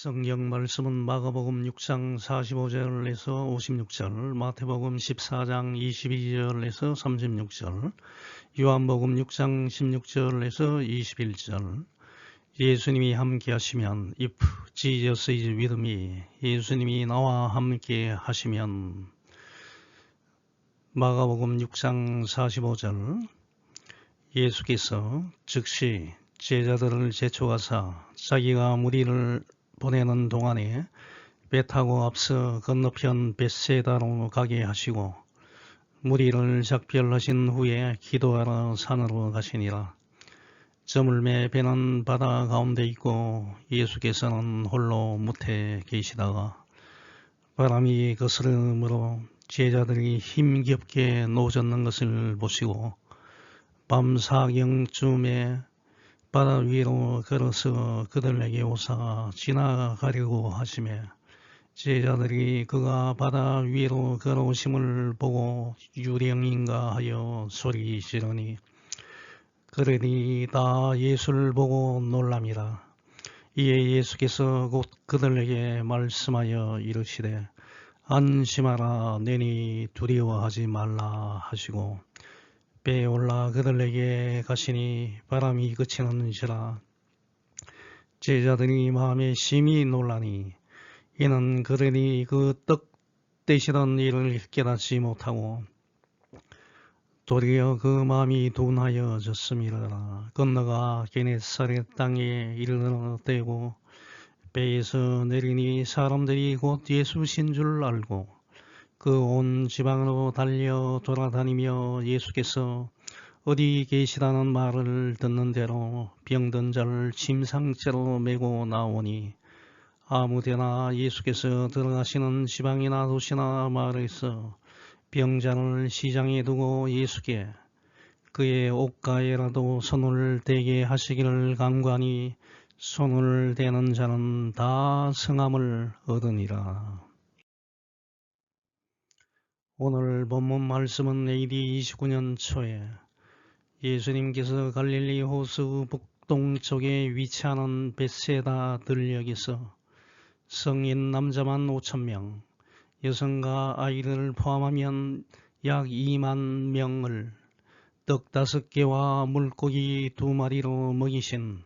성경 말씀은 마가복음 6장 45절에서 56절, 마태복음 14장 22절에서 36절, 요한복음 6장 16절에서 21절. 예수님이 함께 하시면 If Jesus is with me, 예수님이 나와 함께 하시면. 마가복음 6장 45절, 예수께서 즉시 제자들을 제초하사 자기가 무리를 보내는 동안에 배 타고 앞서 건너편 벳세다로 가게 하시고 무리를 작별하신 후에 기도하러 산으로 가시니라. 저물매 배는 바다 가운데 있고 예수께서는 홀로 무태 계시다가 바람이 거스름으로 제자들이 힘겹게 노젓는 것을 보시고 밤 사경쯤에 바다 위로 걸어서 그들에게 오사 지나가려고 하시매 제자들이 그가 바다 위로 걸어오심을 보고 유령인가 하여 소리 지르니 그들이 다 예수를 보고 놀랍니다. 이에 예수께서 곧 그들에게 말씀하여 이르시되 안심하라, 내니 두려워하지 말라 하시고 배에 올라 그들에게 가시니 바람이 그치는지라. 제자들이 마음에 심히 놀라니 이는 그들이 그 떡 되시던 일을 깨닫지 못하고 도리어 그 마음이 둔하여졌음이라. 건너가 게네사렛 땅에 이르러되고 배에서 내리니 사람들이 곧 예수신 줄 알고 그 온 지방으로 달려 돌아다니며 예수께서 어디 계시다는 말을 듣는 대로 병든 자를 침상째로 메고 나오니 아무데나 예수께서 들어가시는 지방이나 도시나 마을에서 병자를 시장에 두고 예수께 그의 옷가에라도 손을 대게 하시기를 간구하니 손을 대는 자는 다 성함을 얻으니라. 오늘 본문 말씀은 AD 29년 초에 예수님께서 갈릴리 호수 북동쪽에 위치하는 벳세다 들녘에서 성인 남자만 5,000명, 여성과 아이들을 포함하면 약 2만 명을 떡 5개와 물고기 2마리로 먹이신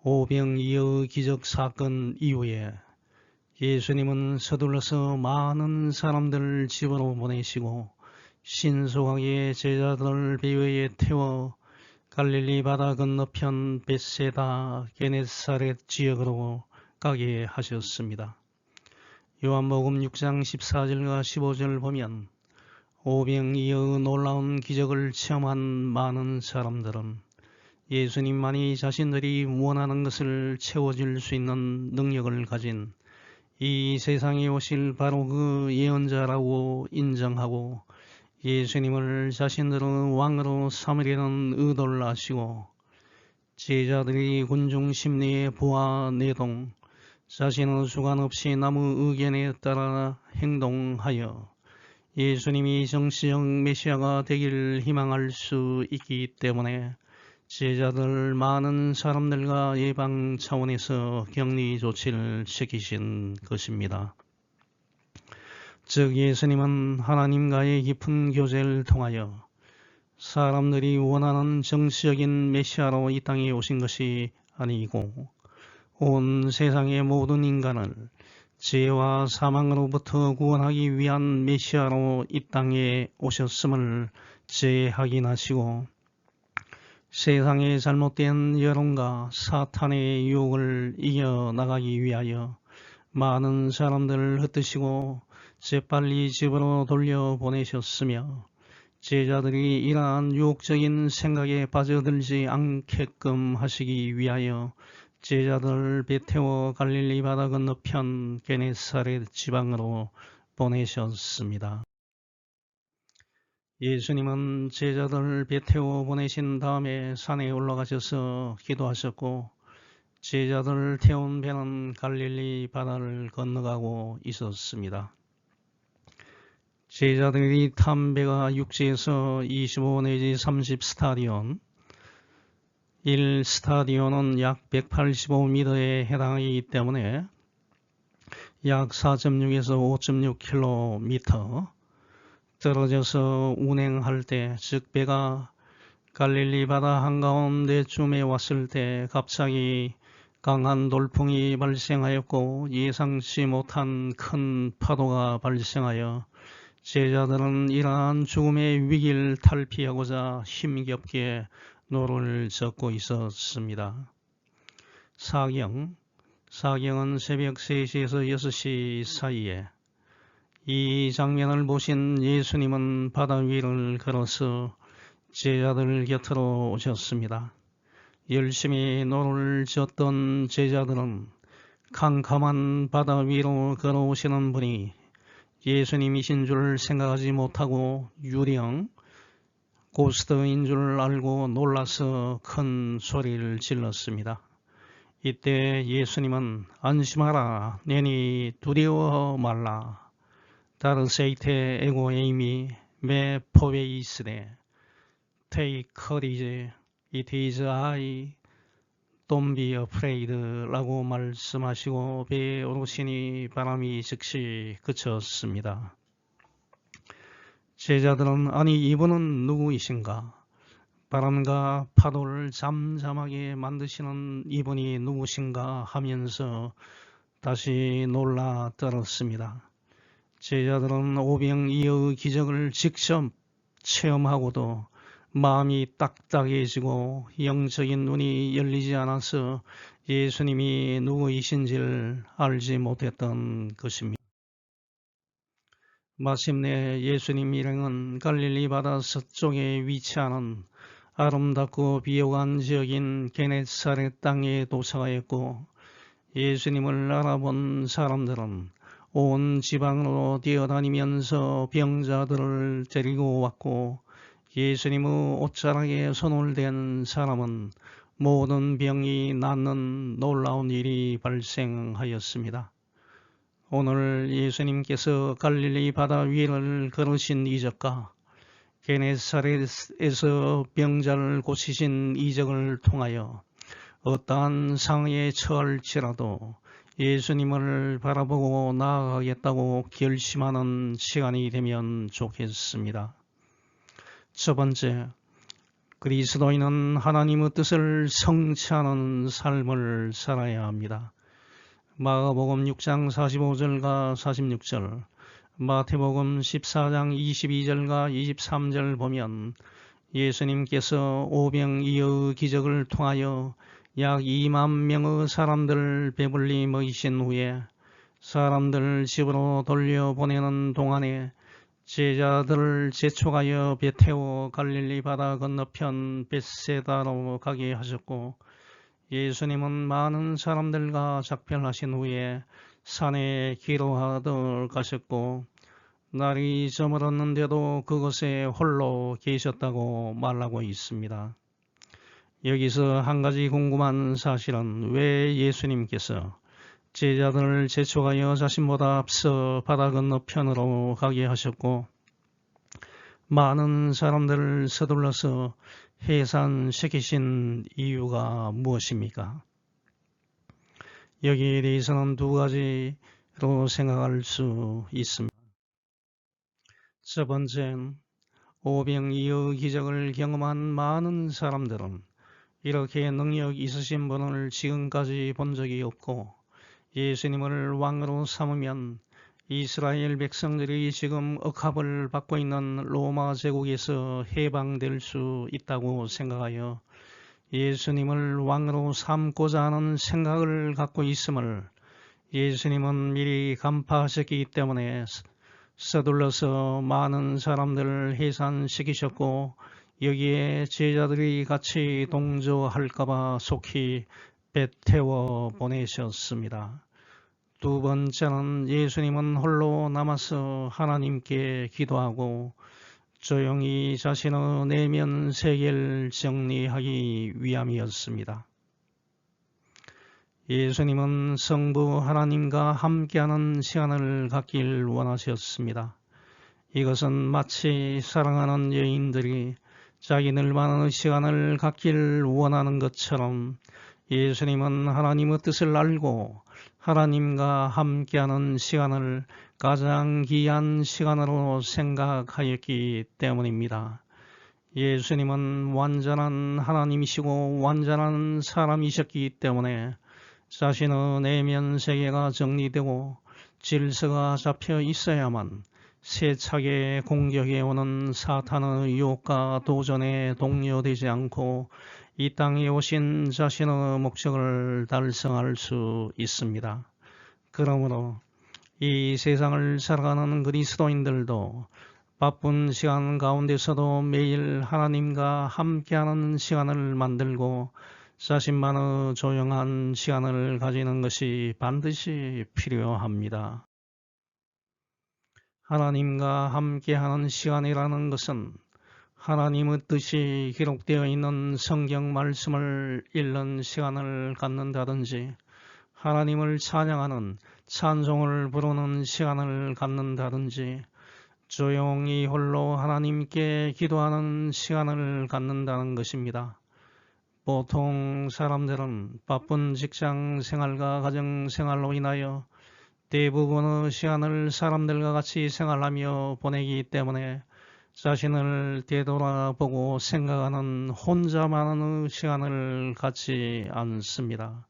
오병이어 기적 사건 이후에 예수님은 서둘러서 많은 사람들을 집으로 보내시고 신속하게 제자들을 배에 태워 갈릴리 바다 건너편 벳세다 게네사렛 지역으로 가게 하셨습니다. 요한복음 6장 14절과 15절 보면 오병이어의 놀라운 기적을 체험한 많은 사람들은 예수님만이 자신들이 원하는 것을 채워줄 수 있는 능력을 가진 이 세상에 오실 바로 그 예언자라고 인정하고 예수님을 자신들은 왕으로 삼으려는 의도를 아시고 제자들이 군중 심리의 부와 내동, 자신의 주관 없이 남의 의견에 따라 행동하여 예수님이 정치적 메시아가 되기를 희망할 수 있기 때문에 제자들 많은 사람들과 예방 차원에서 격리 조치를 시키신 것입니다. 즉 예수님은 하나님과의 깊은 교제를 통하여 사람들이 원하는 정치적인 메시아로 이 땅에 오신 것이 아니고 온 세상의 모든 인간을 죄와 사망으로부터 구원하기 위한 메시아로 이 땅에 오셨음을 재확인하시고 세상의 잘못된 여론과 사탄의 유혹을 이겨나가기 위하여 많은 사람들을 흩으시고 재빨리 집으로 돌려보내셨으며 제자들이 이러한 유혹적인 생각에 빠져들지 않게끔 하시기 위하여 제자들을 배 태워 갈릴리 바다 건너편 게네사렛 지방으로 보내셨습니다. 예수님은 제자들을 배 태워 보내신 다음에 산에 올라가셔서 기도하셨고 제자들을 태운 배는 갈릴리 바다를 건너가고 있었습니다. 제자들이 탄 배가 육지에서 25 내지 30 스타디온, 1스타디온은 약 185m에 해당하기 때문에 약 4.6에서 5.6km 떨어져서 운행할 때, 즉 배가 갈릴리 바다 한가운데쯤에 왔을 때 갑자기 강한 돌풍이 발생하였고 예상치 못한 큰 파도가 발생하여 제자들은 이러한 죽음의 위기를 탈피하고자 힘겹게 노를 젓고 있었습니다. 사경은 새벽 3시에서 6시 사이에 이 장면을 보신 예수님은 바다 위를 걸어서 제자들 곁으로 오셨습니다. 열심히 노를 젓던 제자들은 캄캄한 바다 위로 걸어오시는 분이 예수님이신 줄 생각하지 못하고 유령 고스트인 줄 알고 놀라서 큰 소리를 질렀습니다. 이때 예수님은 안심하라, 내니 두려워 말라. 다르세이테 에고 에이미 메 포베이스네 Take courage, it is I, don't be afraid 라고 말씀하시고 배에 오르시니 바람이 즉시 그쳤습니다. 제자들은 아니 이분은 누구이신가? 바람과 파도를 잠잠하게 만드시는 이분이 누구신가 하면서 다시 놀라 떨었습니다. 제자들은 오병이어의 기적을 직접 체험하고도 마음이 딱딱해지고 영적인 눈이 열리지 않아서 예수님이 누구이신지를 알지 못했던 것입니다. 마침내 예수님 일행은 갈릴리 바다 서쪽에 위치하는 아름답고 비옥한 지역인 게네사렛 땅에 도착하였고 예수님을 알아본 사람들은 온 지방으로 뛰어다니면서 병자들을 데리고 왔고 예수님의 옷자락에 손을 댄 사람은 모든 병이 낫는 놀라운 일이 발생하였습니다. 오늘 예수님께서 갈릴리 바다 위를 걸으신 이적과 게네사렛에서 병자를 고치신 이적을 통하여 어떠한 상황에 처할지라도 예수님을 바라보고 나아가겠다고 결심하는 시간이 되면 좋겠습니다. 첫 번째, 그리스도인은 하나님의 뜻을 성취하는 삶을 살아야 합니다. 마가복음 6장 45절과 46절, 마태복음 14장 22절과 23절 보면 예수님께서 오병이어의 기적을 통하여 약 2만 명의 사람들을 배불리 먹이신 후에 사람들을 집으로 돌려보내는 동안에 제자들을 재촉하여 배 태워 갈릴리 바다 건너편 벳세다로 가게 하셨고 예수님은 많은 사람들과 작별하신 후에 산에 기도하러 가셨고 날이 저물었는데도 그곳에 홀로 계셨다고 말하고 있습니다. 여기서 한 가지 궁금한 사실은 왜 예수님께서 제자들을 재촉하여 자신보다 앞서 바다 건너편으로 가게 하셨고 많은 사람들을 서둘러서 해산시키신 이유가 무엇입니까? 여기에 대해서는 두 가지로 생각할 수 있습니다. 첫 번째는 오병이어 기적을 경험한 많은 사람들은 이렇게 능력 있으신 분을 지금까지 본 적이 없고 예수님을 왕으로 삼으면 이스라엘 백성들이 지금 억압을 받고 있는 로마 제국에서 해방될 수 있다고 생각하여 예수님을 왕으로 삼고자 하는 생각을 갖고 있음을 예수님은 미리 간파하셨기 때문에 서둘러서 많은 사람들을 해산시키셨고 여기에 제자들이 같이 동조할까봐 속히 배 태워 보내셨습니다. 두 번째는 예수님은 홀로 남아서 하나님께 기도하고 조용히 자신의 내면 세계를 정리하기 위함이었습니다. 예수님은 성부 하나님과 함께하는 시간을 갖길 원하셨습니다. 이것은 마치 사랑하는 여인들이 자기들만의 시간을 갖길 원하는 것처럼 예수님은 하나님의 뜻을 알고 하나님과 함께하는 시간을 가장 귀한 시간으로 생각하였기 때문입니다. 예수님은 완전한 하나님이시고 완전한 사람이셨기 때문에 자신의 내면 세계가 정리되고 질서가 잡혀 있어야만 세차게 공격해 오는 사탄의 유혹과 도전에 동요되지 않고 이 땅에 오신 자신의 목적을 달성할 수 있습니다. 그러므로 이 세상을 살아가는 그리스도인들도 바쁜 시간 가운데서도 매일 하나님과 함께하는 시간을 만들고 자신만의 조용한 시간을 가지는 것이 반드시 필요합니다. 하나님과 함께하는 시간이라는 것은 하나님의 뜻이 기록되어 있는 성경 말씀을 읽는 시간을 갖는다든지 하나님을 찬양하는 찬송을 부르는 시간을 갖는다든지 조용히 홀로 하나님께 기도하는 시간을 갖는다는 것입니다. 보통 사람들은 바쁜 직장 생활과 가정 생활로 인하여 대부분의 시간을 사람들과 같이 생활하며 보내기 때문에 자신을 되돌아보고 생각하는 혼자만의 시간을 갖지 않습니다.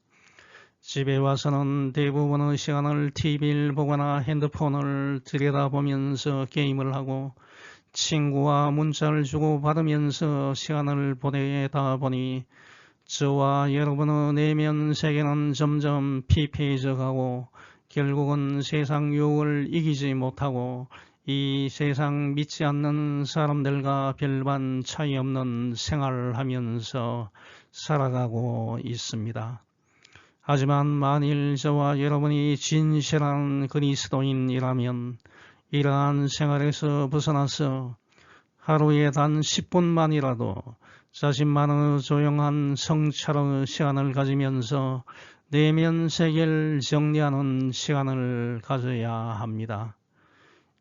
집에 와서는 대부분의 시간을 TV를 보거나 핸드폰을 들여다보면서 게임을 하고 친구와 문자를 주고받으면서 시간을 보내다 보니 저와 여러분의 내면 세계는 점점 피폐해져 가고 결국은 세상 유혹을 이기지 못하고 이 세상 믿지 않는 사람들과 별반 차이 없는 생활을 하면서 살아가고 있습니다. 하지만 만일 저와 여러분이 진실한 그리스도인이라면 이러한 생활에서 벗어나서 하루에 단 10분만이라도 자신만의 조용한 성찰의 시간을 가지면서 내면 세계를 정리하는 시간을 가져야 합니다.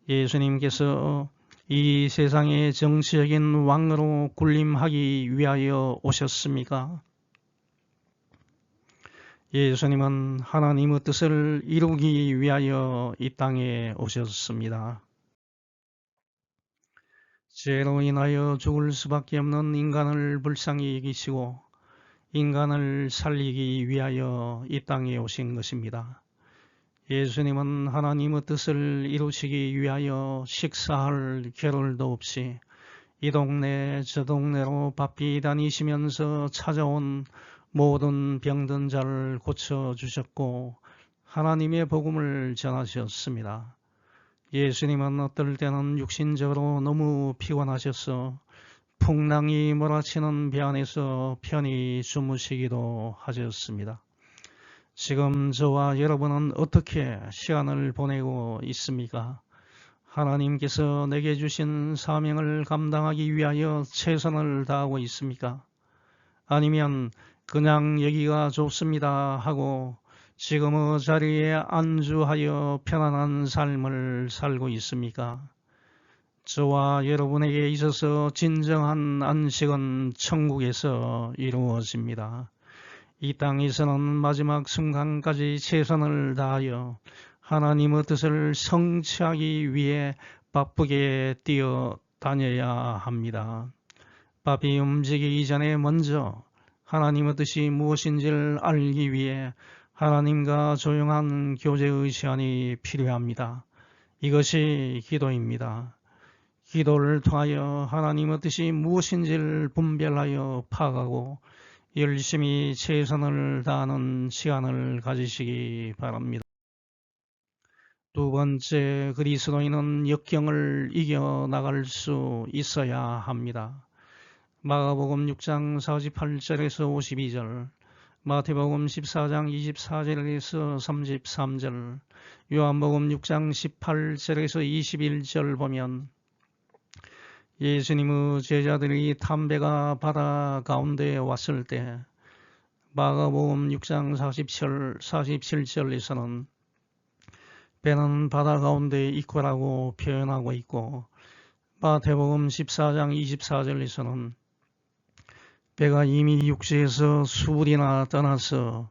예수님께서 이 세상의 정치적인 왕으로 군림하기 위하여 오셨습니까? 예수님은 하나님의 뜻을 이루기 위하여 이 땅에 오셨습니다. 죄로 인하여 죽을 수밖에 없는 인간을 불쌍히 여기시고 인간을 살리기 위하여 이 땅에 오신 것입니다. 예수님은 하나님의 뜻을 이루시기 위하여 식사할 겨를도 없이 이 동네 저 동네로 바삐 다니시면서 찾아온 모든 병든 자를 고쳐주셨고 하나님의 복음을 전하셨습니다. 예수님은 어떨 때는 육신적으로 너무 피곤하셔서 풍랑이 몰아치는 배 안에서 편히 주무시기도 하셨습니다. 지금 저와 여러분은 어떻게 시간을 보내고 있습니까? 하나님께서 내게 주신 사명을 감당하기 위하여 최선을 다하고 있습니까? 아니면 그냥 여기가 좋습니다 하고 지금의 자리에 안주하여 편안한 삶을 살고 있습니까? 저와 여러분에게 있어서 진정한 안식은 천국에서 이루어집니다. 이 땅에서는 마지막 순간까지 최선을 다하여 하나님의 뜻을 성취하기 위해 바쁘게 뛰어다녀야 합니다. 바삐 움직이기 전에 먼저 하나님의 뜻이 무엇인지를 알기 위해 하나님과 조용한 교제의 시간이 필요합니다. 이것이 기도입니다. 기도를 통하여 하나님의 뜻이 무엇인지를 분별하여 파악하고 열심히 최선을 다하는 시간을 가지시기 바랍니다. 두 번째, 그리스도인은 역경을 이겨나갈 수 있어야 합니다. 마가복음 6장 48절에서 52절, 마태복음 14장 24절에서 33절, 요한복음 6장 18절에서 21절 보면 예수님의 제자들이 담배가 바다 가운데 왔을 때 마가복음 6장 47절에서는 배는 바다 가운데 있고라고 표현하고 있고 마태복음 14장 24절에서는 배가 이미 육지에서 수불이나 떠나서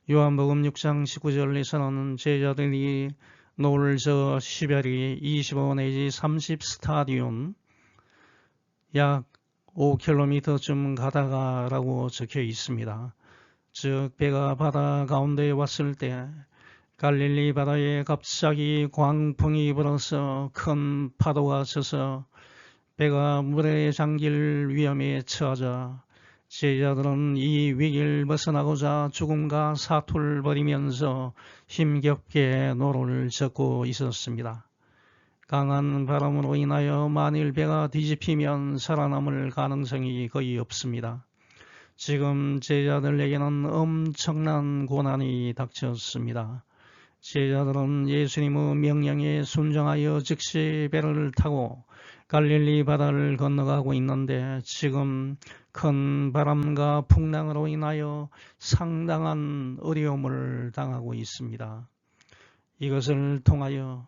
요한복음 6장 19절에서는 제자들이 노을 저 시별이 25 내지 30 스타디온 약 5km쯤 가다가라고 적혀 있습니다. 즉 배가 바다 가운데에 왔을 때 갈릴리 바다에 갑자기 광풍이 불어서 큰 파도가 쳐서 배가 물에 잠길 위험에 처하자 제자들은 이 위기를 벗어나고자 죽음과 사투를 벌이면서 힘겹게 노를 젓고 있었습니다. 강한 바람으로 인하여 만일 배가 뒤집히면 살아남을 가능성이 거의 없습니다. 지금 제자들에게는 엄청난 고난이 닥쳤습니다. 제자들은 예수님의 명령에 순종하여 즉시 배를 타고 갈릴리 바다를 건너가고 있는데 지금 큰 바람과 풍랑으로 인하여 상당한 어려움을 당하고 있습니다. 이것을 통하여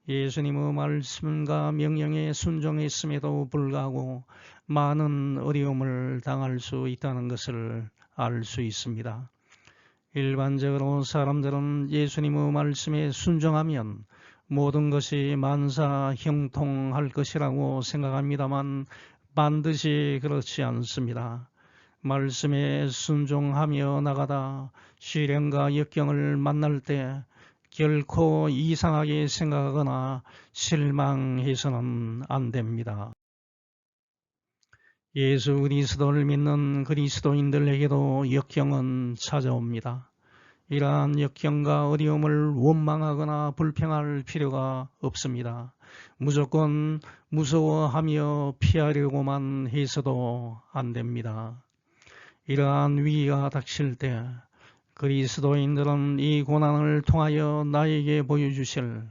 예수님의 말씀과 명령에 순종했음에도 불구하고 많은 어려움을 당할 수 있다는 것을 알 수 있습니다. 일반적으로 사람들은 예수님의 말씀에 순종하면 모든 것이 만사 형통할 것이라고 생각합니다만 반드시 그렇지 않습니다. 말씀에 순종하며 나가다 시련과 역경을 만날 때 결코 이상하게 생각하거나 실망해서는 안 됩니다. 예수 그리스도를 믿는 그리스도인들에게도 역경은 찾아옵니다. 이러한 역경과 어려움을 원망하거나 불평할 필요가 없습니다. 무조건 무서워하며 피하려고만 해서도 안 됩니다. 이러한 위기가 닥칠 때 그리스도인들은 이 고난을 통하여 나에게 보여주실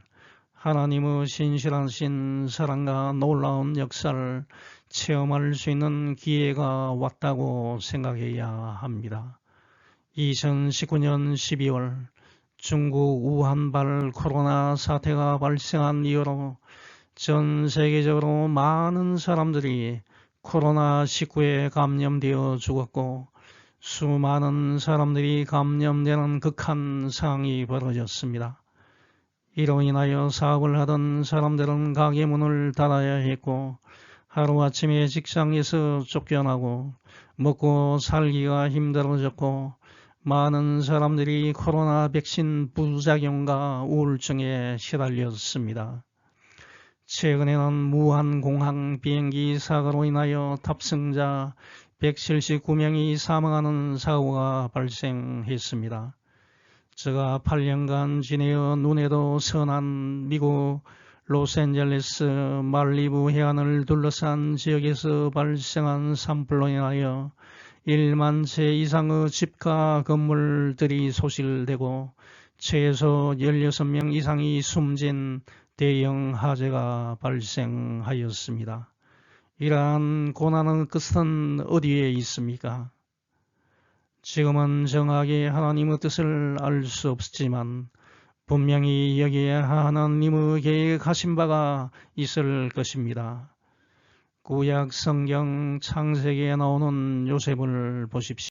하나님의 신실하신 사랑과 놀라운 역사를 체험할 수 있는 기회가 왔다고 생각해야 합니다. 2019년 12월 중국 우한발 코로나 사태가 발생한 이후로 전 세계적으로 많은 사람들이 코로나19에 감염되어 죽었고 수많은 사람들이 감염되는 극한 상황이 벌어졌습니다. 이로 인하여 사업을 하던 사람들은 가게 문을 닫아야 했고 하루아침에 직장에서 쫓겨나고 먹고 살기가 힘들어졌고 많은 사람들이 코로나 백신 부작용과 우울증에 시달렸습니다. 최근에는 무한공항 비행기 사고로 인하여 탑승자 179명이 사망하는 사고가 발생했습니다. 제가 8년간 지내어 눈에도 선한 미국 로스앤젤레스 말리부 해안을 둘러싼 지역에서 발생한 산불로 인하여 1만 채 이상의 집과 건물들이 소실되고 최소 16명 이상이 숨진 대형 화재가 발생하였습니다. 이러한 고난의 끝은 어디에 있습니까? 지금은 정확히 하나님의 뜻을 알 수 없지만 분명히 여기에 하나님의 계획하신 바가 있을 것입니다. 구약 성경 창세기에 나오는 요셉을 보십시오.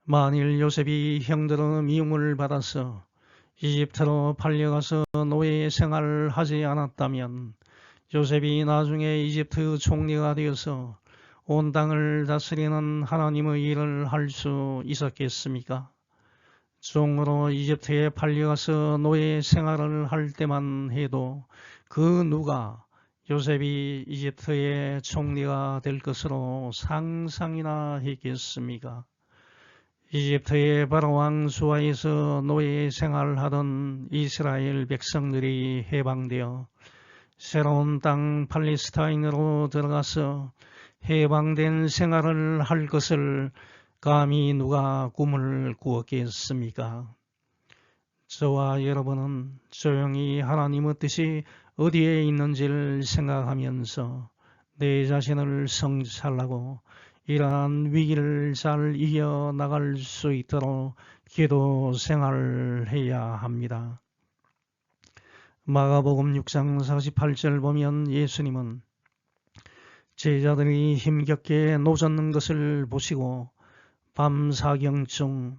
만일 요셉이 형들의 미움을 받아서 이집트로 팔려가서 노예 생활을 하지 않았다면 요셉이 나중에 이집트 총리가 되어서 온 땅을 다스리는 하나님의 일을 할 수 있었겠습니까? 종으로 이집트에 팔려가서 노예 생활을 할 때만 해도 그 누가 요셉이 이집트의 총리가 될 것으로 상상이나 했겠습니까? 이집트의 바로왕 수하에서 노예 생활을 하던 이스라엘 백성들이 해방되어 새로운 땅 팔레스타인으로 들어가서 해방된 생활을 할 것을 감히 누가 꿈을 꾸었겠습니까? 저와 여러분은 조용히 하나님의 뜻이 어디에 있는지를 생각하면서 내 자신을 성찰하고 이러한 위기를 잘 이겨나갈 수 있도록 기도 생활을 해야 합니다. 마가복음 6장 48절 보면 예수님은 제자들이 힘겹게 노젓는 것을 보시고 밤 사경쯤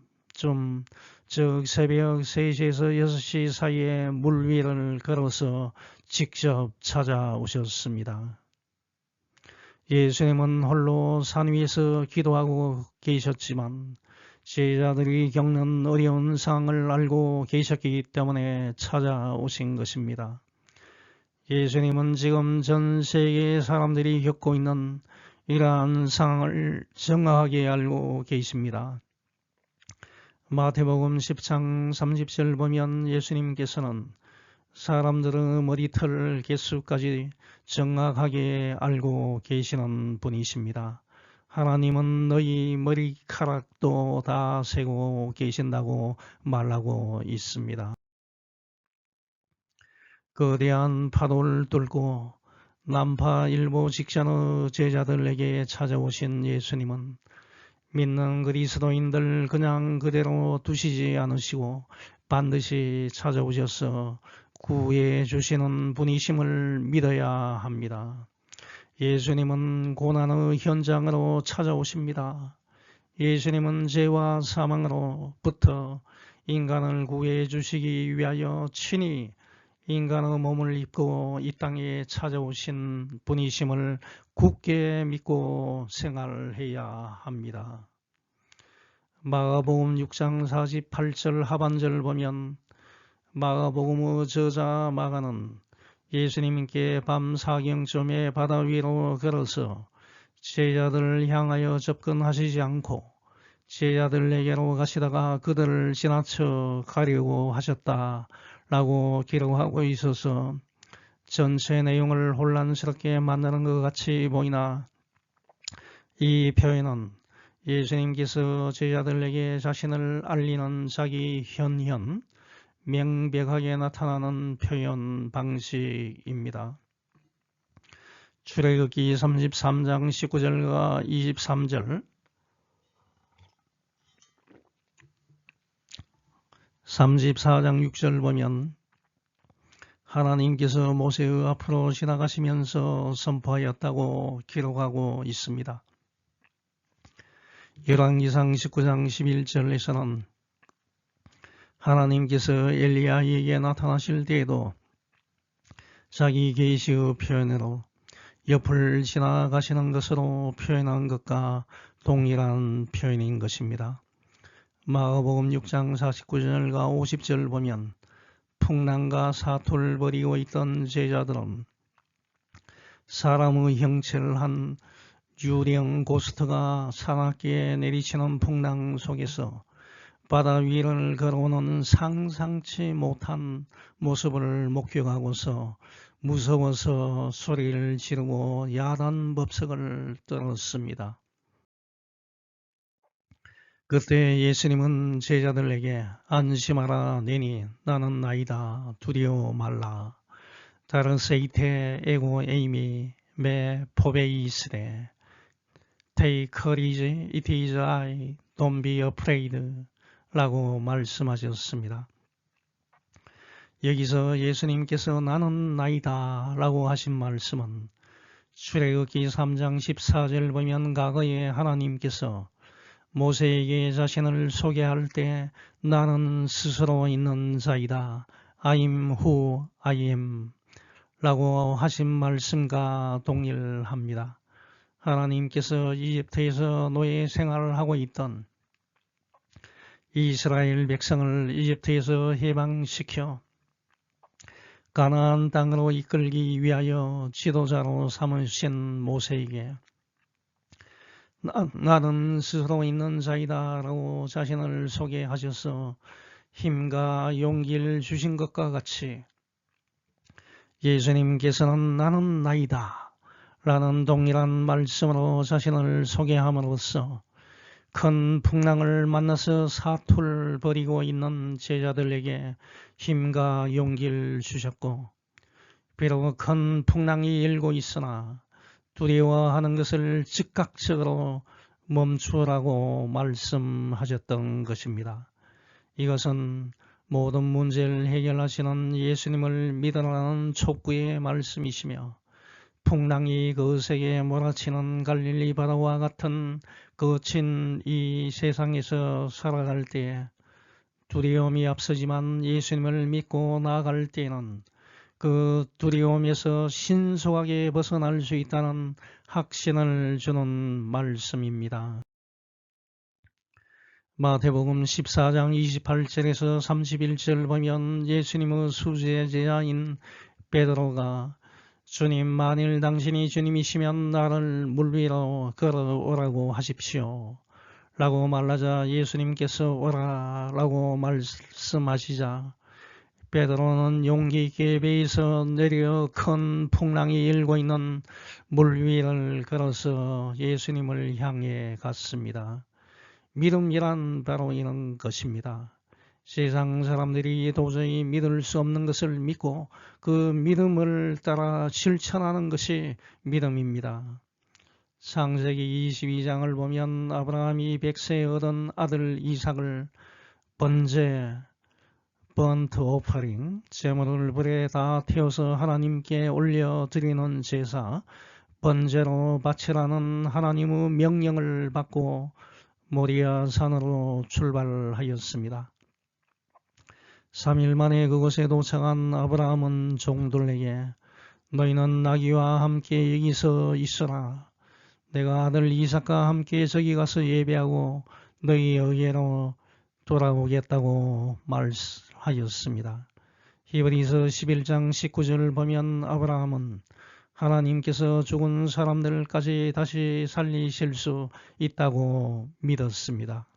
즉 새벽 3시에서 6시 사이에 물 위를 걸어서 직접 찾아오셨습니다. 예수님은 홀로 산 위에서 기도하고 계셨지만 제자들이 겪는 어려운 상황을 알고 계셨기 때문에 찾아오신 것입니다. 예수님은 지금 전 세계 사람들이 겪고 있는 이러한 상황을 정확하게 알고 계십니다. 마태복음 10장 30절 보면 예수님께서는 사람들의 머리털 개수까지 정확하게 알고 계시는 분이십니다. 하나님은 너희 머리카락도 다 세고 계신다고 말하고 있습니다. 거대한 파도를 뚫고 난파일보 직전의 제자들에게 찾아오신 예수님은 믿는 그리스도인들 그냥 그대로 두시지 않으시고 반드시 찾아오셔서 구해 주시는 분이심을 믿어야 합니다. 예수님은 고난의 현장으로 찾아오십니다. 예수님은 죄와 사망으로부터 인간을 구해 주시기 위하여 친히 인간의 몸을 입고 이 땅에 찾아오신 분이심을 굳게 믿고 생활해야 합니다. 마가복음 6장 48절 하반절을 보면 마가복음의 저자 마가는 예수님께 밤 사경쯤에 바다 위로 걸어서 제자들을 향하여 접근하시지 않고 제자들에게로 가시다가 그들을 지나쳐 가려고 하셨다라고 기록하고 있어서 전체 내용을 혼란스럽게 만드는 것 같이 보이나 이 표현은 예수님께서 제자들에게 자신을 알리는 자기 현현, 명백하게 나타나는 표현 방식입니다. 출애굽기 33장 19절과 23절, 34장 6절 보면 하나님께서 모세의 앞으로 지나가시면서 선포하였다고 기록하고 있습니다. 열왕기상 19장 11절에서는 하나님께서 엘리야에게 나타나실 때에도 자기 계시의 표현으로 옆을 지나가시는 것으로 표현한 것과 동일한 표현인 것입니다. 마가복음 6장 49절과 50절 보면 풍랑과 사투를 벌이고 있던 제자들은 사람의 형체를 한 유령 고스트가 사납게 내리치는 풍랑 속에서 바다 위를 걸어오는 상상치 못한 모습을 목격하고서 무서워서 소리를 지르고 야단 법석을 떨었습니다. 그때 예수님은 제자들에게 안심하라 내니 나는 나이다 두려워 말라. 다르세이테 에고 에이미 메 포베이스레 Take courage, it is I, don't be afraid 라고 말씀하셨습니다. 여기서 예수님께서 나는 나이다 라고 하신 말씀은 출애굽기 3장 14절 보면 과거에 하나님께서 모세에게 자신을 소개할 때 나는 스스로 있는 자이다. I am who I am 라고 하신 말씀과 동일합니다. 하나님께서 이집트에서 노예 생활을 하고 있던 이스라엘 백성을 이집트에서 해방시켜 가나안 땅으로 이끌기 위하여 지도자로 삼으신 모세에게 나는 스스로 있는 자이다 라고 자신을 소개하셔서 힘과 용기를 주신 것과 같이 예수님께서는 나는 나이다 라는 동일한 말씀으로 자신을 소개함으로써 큰 풍랑을 만나서 사투를 벌이고 있는 제자들에게 힘과 용기를 주셨고 비록 큰 풍랑이 일고 있으나 두려워하는 것을 즉각적으로 멈추라고 말씀하셨던 것입니다. 이것은 모든 문제를 해결하시는 예수님을 믿으라는 촉구의 말씀이시며 풍랑이 거세게 몰아치는 갈릴리 바다와 같은 거친 이 세상에서 살아갈 때 두려움이 앞서지만 예수님을 믿고 나아갈 때는 그 두려움에서 신속하게 벗어날 수 있다는 확신을 주는 말씀입니다. 마태복음 14장 28절에서 31절 보면 예수님의 수제자인 베드로가 주님, 만일 당신이 주님이시면 나를 물 위로 걸어오라고 하십시오 라고 말하자 예수님께서 오라 라고 말씀하시자 베드로는 용기 있게 배에서 내려 큰 풍랑이 일고 있는 물 위를 걸어서 예수님을 향해 갔습니다. 믿음이란 바로 이런 것입니다. 세상 사람들이 도저히 믿을 수 없는 것을 믿고 그 믿음을 따라 실천하는 것이 믿음입니다. 창세기 22장을 보면 아브라함이 100세에 얻은 아들 이삭을 번제, 번트 오퍼링, 제물을 불에 다 태워서 하나님께 올려드리는 제사, 번제로 바치라는 하나님의 명령을 받고 모리아 산으로 출발하였습니다. 3일 만에 그곳에 도착한 아브라함은 종들에게 너희는 나귀와 함께 여기서 있어라. 내가 아들 이삭과 함께 저기 가서 예배하고 너희에게로 돌아오겠다고 말하였습니다. 히브리서 11장 19절을 보면 아브라함은 하나님께서 죽은 사람들까지 다시 살리실 수 있다고 믿었습니다.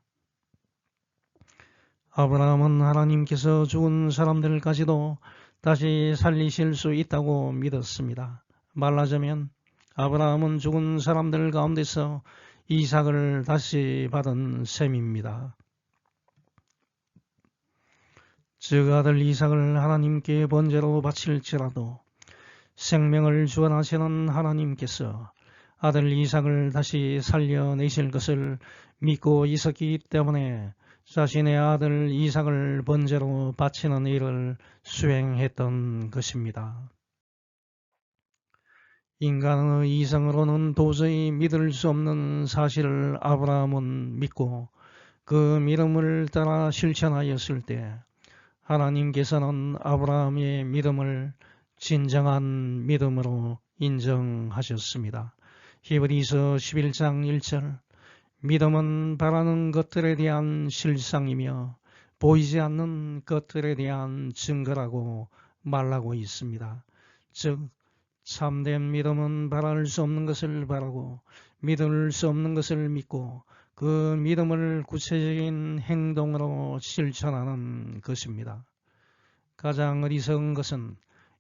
아브라함은 하나님께서 죽은 사람들까지도 다시 살리실 수 있다고 믿었습니다. 말하자면 아브라함은 죽은 사람들 가운데서 이삭을 다시 받은 셈입니다. 즉 아들 이삭을 하나님께 번제로 바칠지라도 생명을 주관하시는 하나님께서 아들 이삭을 다시 살려내실 것을 믿고 있었기 때문에 자신의 아들 이삭을 번제로 바치는 일을 수행했던 것입니다. 인간의 이성으로는 도저히 믿을 수 없는 사실을 아브라함은 믿고 그 믿음을 따라 실천하였을 때 하나님께서는 아브라함의 믿음을 진정한 믿음으로 인정하셨습니다. 히브리서 11장 1절 믿음은 바라는 것들에 대한 실상이며 보이지 않는 것들에 대한 증거라고 말하고 있습니다. 즉 참된 믿음은 바랄 수 없는 것을 바라고 믿을 수 없는 것을 믿고 그 믿음을 구체적인 행동으로 실천하는 것입니다. 가장 어리석은 것은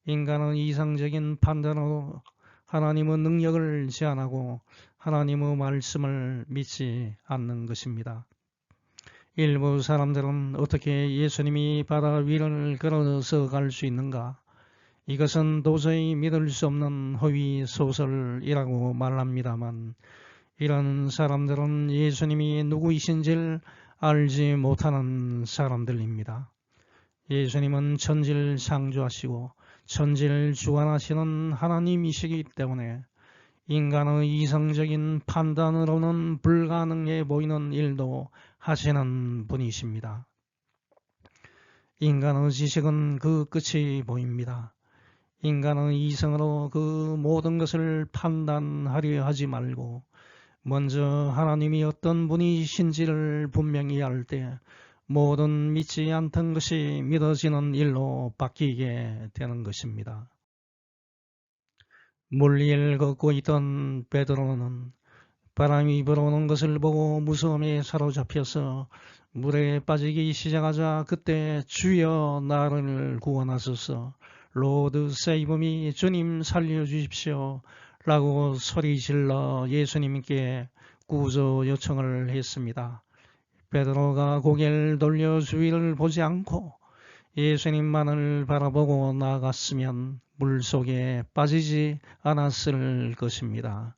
인간의 이상적인 판단으로 하나님의 능력을 제한하고 하나님의 말씀을 믿지 않는 것입니다. 일부 사람들은 어떻게 예수님이 바다 위를 걸어서 갈 수 있는가? 이것은 도저히 믿을 수 없는 허위 소설이라고 말합니다만 이런 사람들은 예수님이 누구이신지를 알지 못하는 사람들입니다. 예수님은 천지를 창조하시고 천지를 주관하시는 하나님이시기 때문에 인간의 이성적인 판단으로는 불가능해 보이는 일도 하시는 분이십니다. 인간의 지식은 그 끝이 보입니다. 인간의 이성으로 그 모든 것을 판단하려 하지 말고 먼저 하나님이 어떤 분이신지를 분명히 알 때 모든 믿지 않던 것이 믿어지는 일로 바뀌게 되는 것입니다. 물 위를 걷고 있던 베드로는 바람이 불어오는 것을 보고 무서움에 사로잡혀서 물에 빠지기 시작하자 그때 주여 나를 구원하소서 로드 세이브미 주님 살려주십시오 라고 소리질러 예수님께 구조 요청을 했습니다. 베드로가 고개를 돌려 주위를 보지 않고 예수님만을 바라보고 나아갔으면 물속에 빠지지 않았을 것입니다.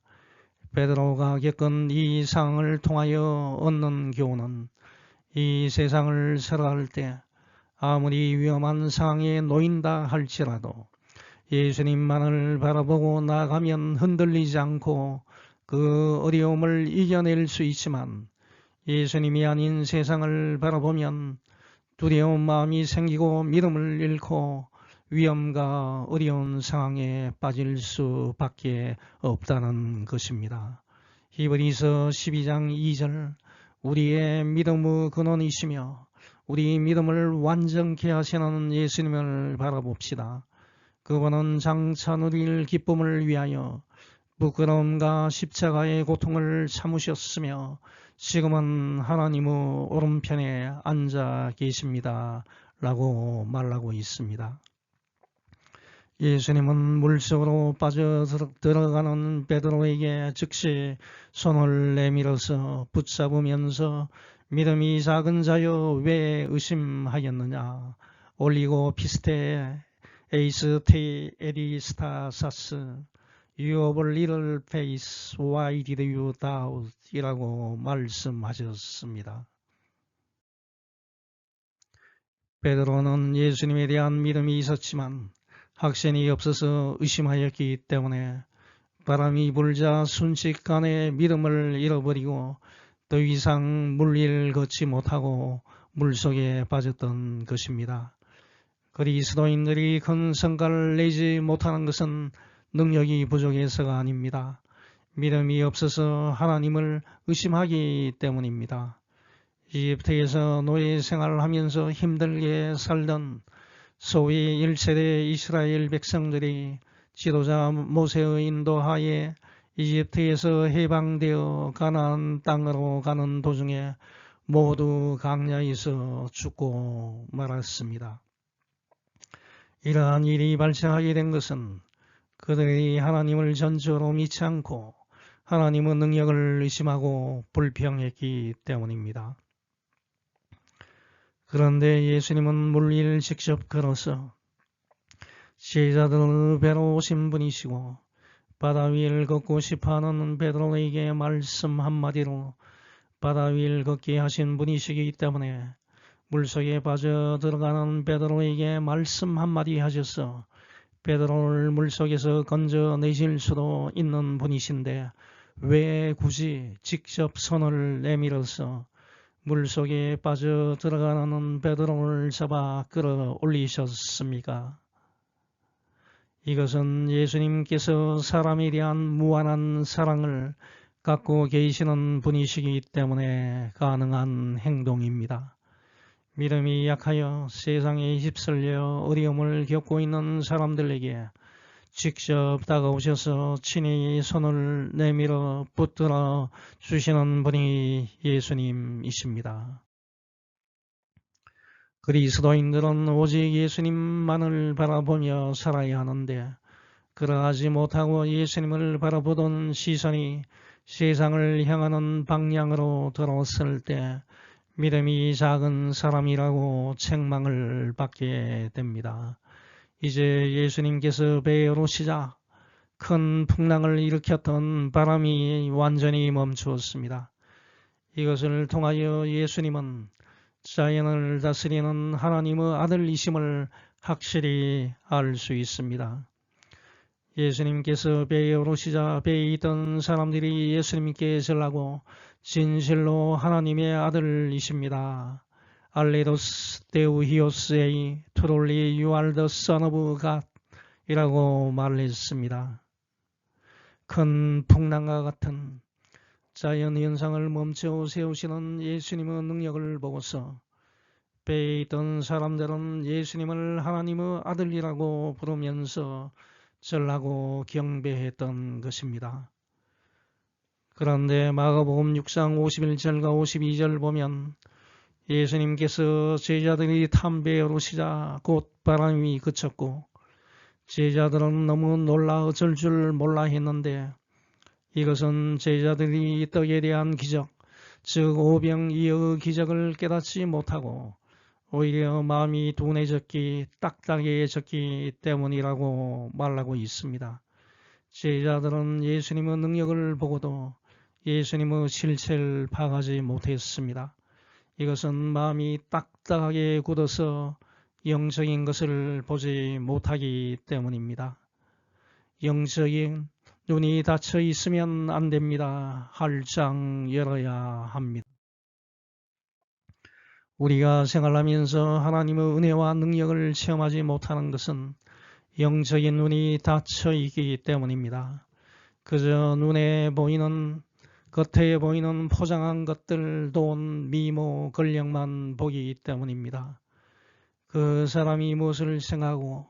베드로가 겪은 이 상황을 통하여 얻는 교훈은 이 세상을 살아갈 때 아무리 위험한 상황에 놓인다 할지라도 예수님만을 바라보고 나아가면 흔들리지 않고 그 어려움을 이겨낼 수 있지만 예수님이 아닌 세상을 바라보면 두려운 마음이 생기고 믿음을 잃고 위험과 어려운 상황에 빠질 수밖에 없다는 것입니다. 히브리서 12장 2절 우리의 믿음의 근원이시며 우리 믿음을 완전케 하시는 예수님을 바라봅시다. 그분은 장차 누릴 기쁨을 위하여 부끄러움과 십자가의 고통을 참으셨으며 지금은 하나님의 오른편에 앉아 계십니다. 라고 말하고 있습니다. 예수님은 물속으로 빠져 들어가는 베드로에게 즉시 손을 내밀어서 붙잡으면서 믿음이 작은 자여 왜 의심하였느냐. 올리고 피스테 에이스 테 에리스타사스 You of little faith, why did you doubt? 이라고 말씀하셨습니다. 베드로는 예수님에 대한 믿음이 있었지만 확신이 없어서 의심하였기 때문에 바람이 불자 순식간에 믿음을 잃어버리고 더 이상 물리를 걷지 못하고 물속에 빠졌던 것입니다. 그리스도인들이 큰 성과를 내지 못하는 것은 능력이 부족해서가 아닙니다. 믿음이 없어서 하나님을 의심하기 때문입니다. 이집트에서 노예 생활을 하면서 힘들게 살던 소위 1세대 이스라엘 백성들이 지도자 모세의 인도하에 이집트에서 해방되어 가나안 땅으로 가는 도중에 모두 강야에서 죽고 말았습니다. 이러한 일이 발생하게 된 것은 그들이 하나님을 전적으로 믿지 않고 하나님의 능력을 의심하고 불평했기 때문입니다. 그런데 예수님은 물 위를 직접 걸어서 제자들을 뵈러 오신 분이시고 바다 위를 걷고 싶어하는 베드로에게 말씀 한마디로 바다 위를 걷게 하신 분이시기 때문에 물속에 빠져 들어가는 베드로에게 말씀 한마디 하셔서 베드로를 물속에서 건져내실 수도 있는 분이신데 왜 굳이 직접 손을 내밀어서 물속에 빠져 들어가는 베드로를 잡아 끌어올리셨습니까? 이것은 예수님께서 사람에 대한 무한한 사랑을 갖고 계시는 분이시기 때문에 가능한 행동입니다. 믿음이 약하여 세상에 휩쓸려 어려움을 겪고 있는 사람들에게 직접 다가오셔서 친히 손을 내밀어 붙들어 주시는 분이 예수님이십니다. 그리스도인들은 오직 예수님만을 바라보며 살아야 하는데 그러하지 못하고 예수님을 바라보던 시선이 세상을 향하는 방향으로 돌아왔을 때 믿음이 작은 사람이라고 책망을 받게 됩니다. 이제 예수님께서 배에 오르시자 큰 풍랑을 일으켰던 바람이 완전히 멈추었습니다. 이것을 통하여 예수님은 자연을 다스리는 하나님의 아들이심을 확실히 알 수 있습니다. 예수님께서 배에 오르시자 배에 있던 사람들이 예수님께 절하고 진실로 하나님의 아들이십니다. 알레도스 데우히오스 에이 트롤리 you are the son of God 이라고 말했습니다. 큰 풍랑과 같은 자연 현상을 멈춰 세우시는 예수님의 능력을 보고서 배에 있던 사람들은 예수님을 하나님의 아들이라고 부르면서 절하고 경배했던 것입니다. 그런데 마가복음 6장 51절과 52절 보면 예수님께서 제자들이 탄 배에 오르시자 곧 바람이 그쳤고 제자들은 너무 놀라 어쩔 줄 몰라 했는데 이것은 제자들이 떡에 대한 기적, 즉 오병이어의 기적을 깨닫지 못하고 오히려 마음이 둔해졌기, 딱딱해졌기 때문이라고 말하고 있습니다. 제자들은 예수님의 능력을 보고도 예수님의 실체를 파악하지 못했습니다. 이것은 마음이 딱딱하게 굳어서 영적인 것을 보지 못하기 때문입니다. 영적인 눈이 닫혀 있으면 안 됩니다. 활짝 열어야 합니다. 우리가 생활하면서 하나님의 은혜와 능력을 체험하지 못하는 것은 영적인 눈이 닫혀 있기 때문입니다. 그저 눈에 보이는, 겉에 보이는 포장한 것들, 돈, 미모, 권력만 보기 때문입니다. 그 사람이 무엇을 생각하고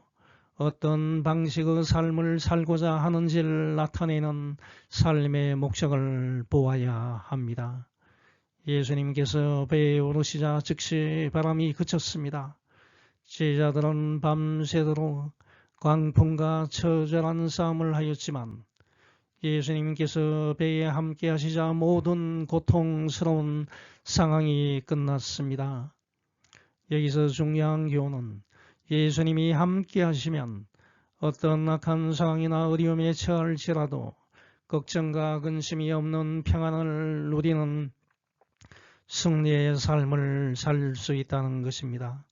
어떤 방식의 삶을 살고자 하는지를 나타내는 삶의 목적을 보아야 합니다. 예수님께서 배에 오르시자 즉시 바람이 그쳤습니다. 제자들은 밤새도록 광풍과 처절한 싸움을 하였지만 예수님께서 배에 함께 하시자 모든 고통스러운 상황이 끝났습니다. 여기서 중요한 교훈은 예수님이 함께 하시면 어떤 악한 상황이나 어려움에 처할지라도 걱정과 근심이 없는 평안을 누리는 승리의 삶을 살 수 있다는 것입니다.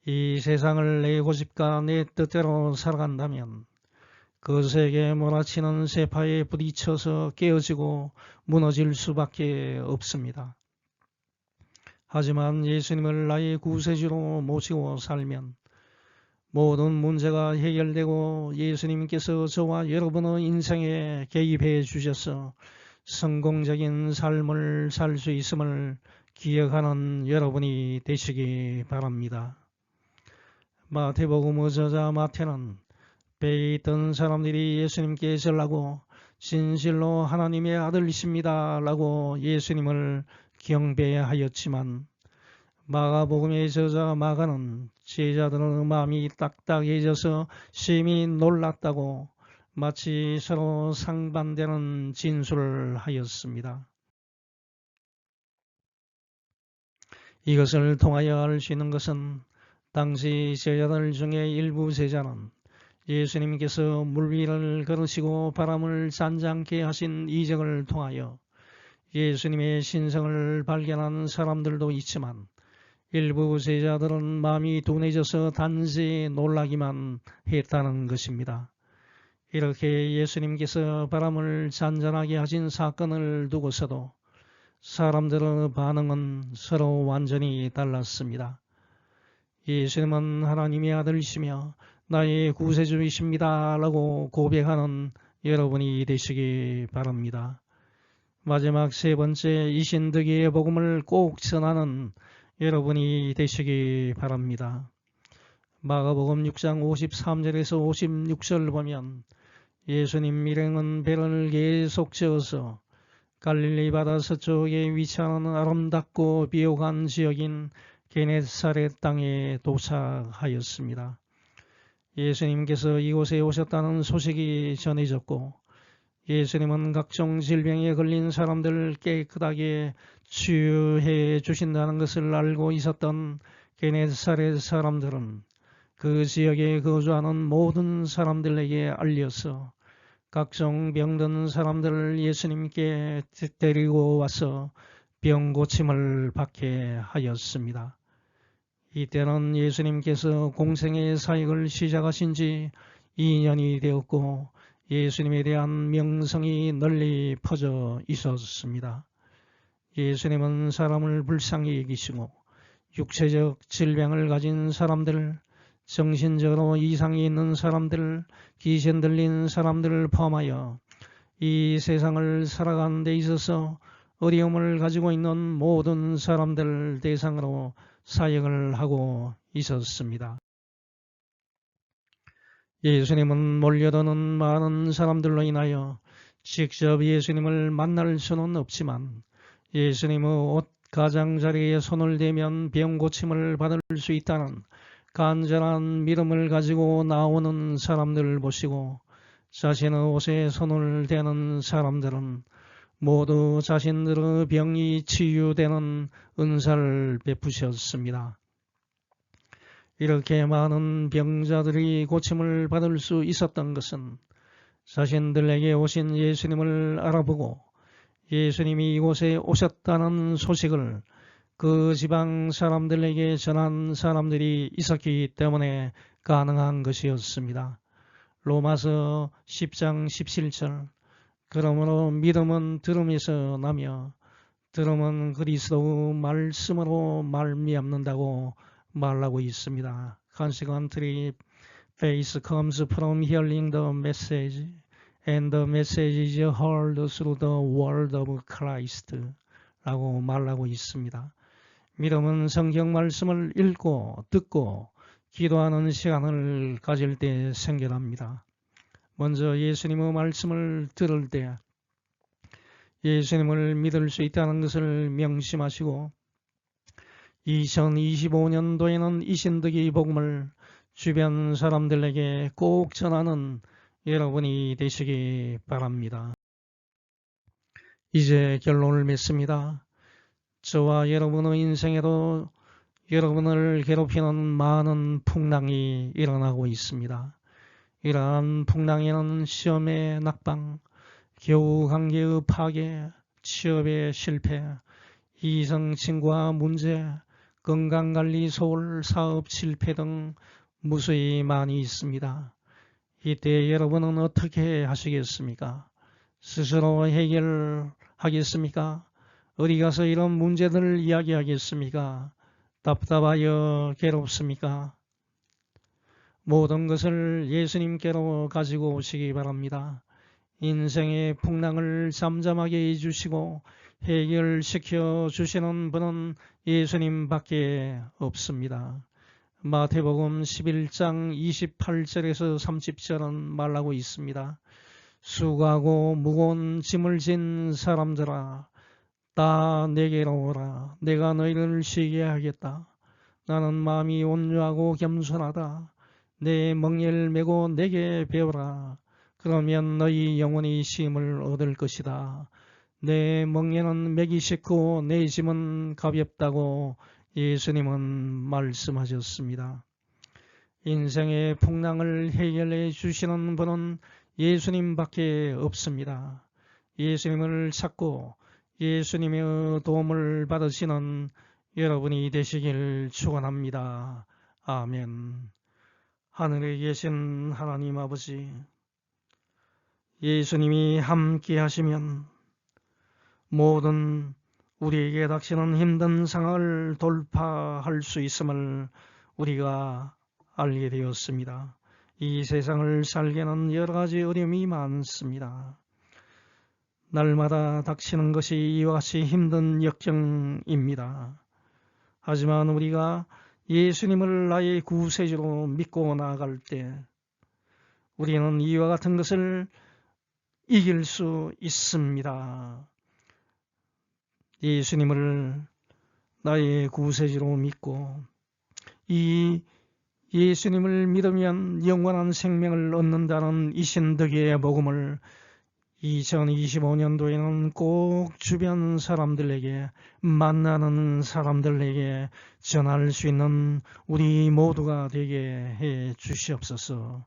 이 세상을 내 고집과 내 뜻대로 살아간다면 거세게 몰아치는 세파에 부딪혀서 깨어지고 무너질 수밖에 없습니다. 하지만 예수님을 나의 구세주로 모시고 살면 모든 문제가 해결되고 예수님께서 저와 여러분의 인생에 개입해 주셔서 성공적인 삶을 살 수 있음을 기억하는 여러분이 되시기 바랍니다. 마태복음 저자 마태는 배에 있던 사람들이 예수님께 전하고 진실로 하나님의 아들이십니다 라고 예수님을 경배하였지만 마가복음의 저자 마가는 제자들의 마음이 딱딱해져서 심히 놀랐다고 마치 서로 상반되는 진술을 하였습니다. 이것을 통하여 알 수 있는 것은 당시 제자들 중에 일부 제자는 예수님께서 물 위를 걸으시고 바람을 잔잔케 하신 이적을 통하여 예수님의 신성을 발견한 사람들도 있지만 일부 제자들은 마음이 둔해져서 단지 놀라기만 했다는 것입니다. 이렇게 예수님께서 바람을 잔잔하게 하신 사건을 두고서도 사람들의 반응은 서로 완전히 달랐습니다. 예수님은 하나님의 아들이시며 나의 구세주이십니다 라고 고백하는 여러분이 되시기 바랍니다. 마지막 세 번째 이신득의 복음을 꼭 전하는 여러분이 되시기 바랍니다. 마가복음 6장 53절에서 56절 보면 예수님 일행은 배를 계속 저어서 갈릴리 바다 서쪽에 위치하는 아름답고 비옥한 지역인 게네사렛 땅에 도착하였습니다. 예수님께서 이곳에 오셨다는 소식이 전해졌고 예수님은 각종 질병에 걸린 사람들을 깨끗하게 치유해 주신다는 것을 알고 있었던 게네사렛 사람들은 그 지역에 거주하는 모든 사람들에게 알려서 각종 병든 사람들을 예수님께 데리고 와서 병 고침을 받게 하였습니다. 이때는 예수님께서 공생의 사역을 시작하신 지 2년이 되었고 예수님에 대한 명성이 널리 퍼져 있었습니다. 예수님은 사람을 불쌍히 여기시고 육체적 질병을 가진 사람들, 정신적으로 이상이 있는 사람들, 귀신 들린 사람들을 포함하여 이 세상을 살아가는 데 있어서 어려움을 가지고 있는 모든 사람들 대상으로 사역을 하고 있었습니다. 예수님은 몰려드는 많은 사람들로 인하여 직접 예수님을 만날 수는 없지만 예수님의 옷 가장자리에 손을 대면 병 고침을 받을 수 있다는 간절한 믿음을 가지고 나오는 사람들을 보시고 자신의 옷에 손을 대는 사람들은 모두 자신들의 병이 치유되는 은사를 베푸셨습니다. 이렇게 많은 병자들이 고침을 받을 수 있었던 것은 자신들에게 오신 예수님을 알아보고 예수님이 이곳에 오셨다는 소식을 그 지방 사람들에게 전한 사람들이 있었기 때문에 가능한 것이었습니다. 로마서 10장 17절. 그러므로 믿음은 들음에서 나며 들음은 그리스도 말씀으로 말미암는다고 말하고 있습니다. Consequently, faith comes from hearing the message, and the message is heard through the word of Christ 라고 말하고 있습니다. 믿음은 성경 말씀을 읽고 듣고 기도하는 시간을 가질 때 생겨납니다. 먼저 예수님의 말씀을 들을 때 예수님을 믿을 수 있다는 것을 명심하시고 2025년도에는 이 신득이 복음을 주변 사람들에게 꼭 전하는 여러분이 되시기 바랍니다. 이제 결론을 맺습니다. 저와 여러분의 인생에도 여러분을 괴롭히는 많은 풍랑이 일어나고 있습니다. 이러한 풍랑에는 시험의 낙방, 교우관계의 파괴, 취업의 실패, 이성친구와 문제, 건강관리 소홀, 사업 실패 등 무수히 많이 있습니다. 이때 여러분은 어떻게 하시겠습니까? 스스로 해결하겠습니까? 어디 가서 이런 문제들을 이야기하겠습니까? 답답하여 괴롭습니까? 모든 것을 예수님께로 가지고 오시기 바랍니다. 인생의 풍랑을 잠잠하게 해주시고 해결시켜 주시는 분은 예수님밖에 없습니다. 마태복음 11장 28절에서 30절은 말하고 있습니다. 수고하고 무거운 짐을 진 사람들아 다 내게로 오라. 내가 너희를 쉬게 하겠다. 나는 마음이 온유하고 겸손하다. 내 멍에를 메고 내게 배우라. 그러면 너희 영혼이 쉼을 얻을 것이다. 내 멍에는 맥이 쉽고 내 짐은 가볍다고 예수님은 말씀하셨습니다. 인생의 풍랑을 해결해 주시는 분은 예수님밖에 없습니다. 예수님을 찾고 예수님의 도움을 받으시는 여러분이 되시길 축원합니다. 아멘. 하늘에 계신 하나님 아버지, 예수님이 함께 하시면 모든 우리에게 닥치는 힘든 상황을 돌파할 수 있음을 우리가 알게 되었습니다. 이 세상을 살게는 여러 가지 어려움이 많습니다. 날마다 닥치는 것이 이와 같이 힘든 역경입니다. 하지만 우리가 예수님을 나의 구세주로 믿고 나아갈 때 우리는 이와 같은 것을 이길 수 있습니다. 예수님을 나의 구세주로 믿고 이 예수님을 믿으면 영원한 생명을 얻는다는 이 신득의 복음을 2025년도에는 꼭 주변 사람들에게 만나는 사람들에게 전할 수 있는 우리 모두가 되게 해 주시옵소서.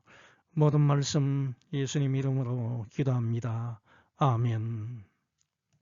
모든 말씀 예수님 이름으로 기도합니다. 아멘.